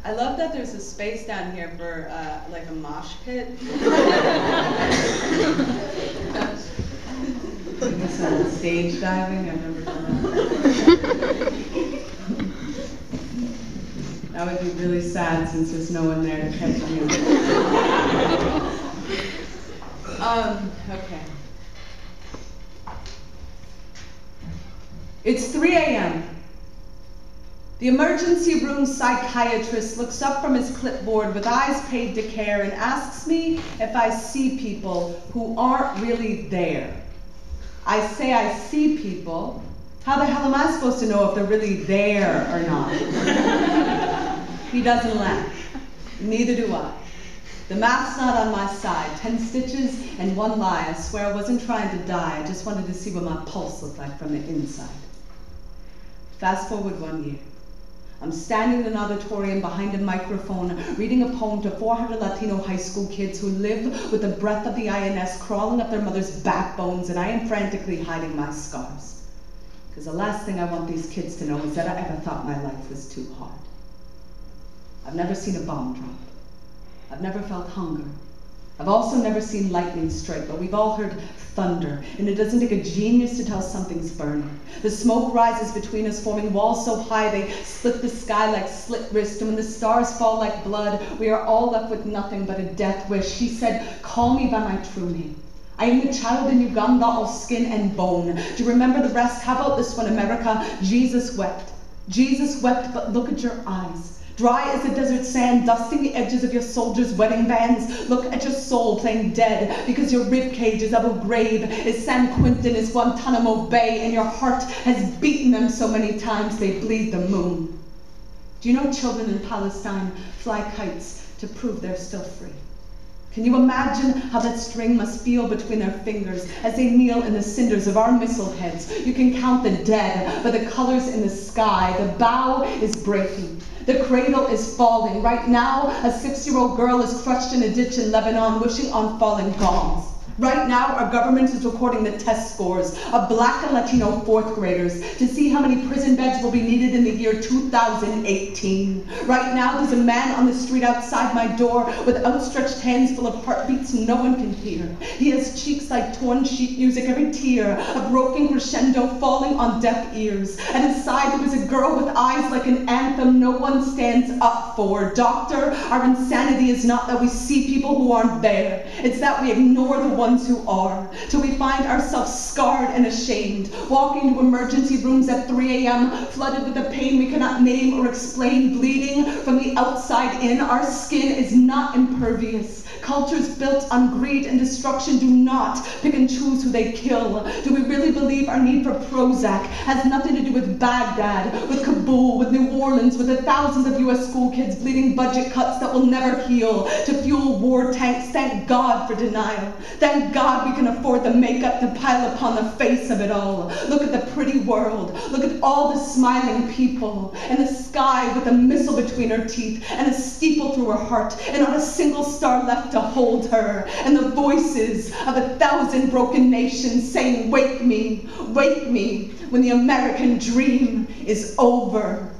I love that there's a space down here for like a mosh pit. Stage diving, I've never done that. That would be really sad since there's no one there to catch you. Okay. It's 3 a.m. The emergency room psychiatrist looks up from his clipboard with eyes paid to care and asks me if I see people who aren't really there. I say I see people. How the hell am I supposed to know if they're really there or not? He doesn't laugh. Neither do I. The math's not on my side. 10 stitches and 1 lie. I swear I wasn't trying to die. I just wanted to see what my pulse looked like from the inside. Fast forward 1 year. I'm standing in an auditorium behind a microphone, reading a poem to 400 Latino high school kids who live with the breath of the INS crawling up their mother's backbones, and I am frantically hiding my scars. Because the last thing I want these kids to know is that I ever thought my life was too hard. I've never seen a bomb drop. I've never felt hunger. I've also never seen lightning strike, but we've all heard thunder, and it doesn't take a genius to tell something's burning. The smoke rises between us, forming walls so high they split the sky like slit wrist, and when the stars fall like blood, we are all left with nothing but a death wish. She said, call me by my true name. I am the child in Uganda, all skin and bone. Do you remember the rest? How about this one, America? Jesus wept. Jesus wept, but look at your eyes. Dry as the desert sand, dusting the edges of your soldiers' wedding bands. Look at your soul playing dead, because your ribcage is Abu Ghraib, is San Quentin, is Guantanamo Bay, and your heart has beaten them so many times they bleed the moon. Do you know children in Palestine fly kites to prove they're still free? Can you imagine how that string must feel between their fingers as they kneel in the cinders of our missile heads? You can count the dead by the colors in the sky. The bough is breaking. The cradle is falling. Right now, a 6-year-old girl is crushed in a ditch in Lebanon, wishing on fallen bombs. Right now, our government is recording the test scores of Black and Latino 4th graders to see how many prison beds will be needed in the year 2018. Right now, there's a man on the street outside my door with outstretched hands full of heartbeats no one can hear. He has cheeks like torn sheet music, every tear a broken crescendo falling on deaf ears. At his side, there was a girl with eyes like an anthem no one stands up for. Doctor, our insanity is not that we see people who aren't there. It's that we ignore the ones who are, till we find ourselves scarred and ashamed, walking to emergency rooms at 3 a.m., flooded with a pain we cannot name or explain, bleeding from the outside in. Our skin is not impervious. Cultures built on greed and destruction do not pick and choose who they kill. Do we really believe our need for Prozac has nothing to do with Baghdad, with Kabul, with New Orleans, with the thousands of U.S. school kids bleeding budget cuts that will never heal, to fuel war tanks? Thank God for denial. Thank God we can afford the makeup to pile upon the face of it all. Look at the pretty world. Look at all the smiling people, and the sky with a missile between her teeth, and a steeple through her heart, and not a single star left to hold her, and the voices of 1,000 broken nations saying, wake me, when the American dream is over.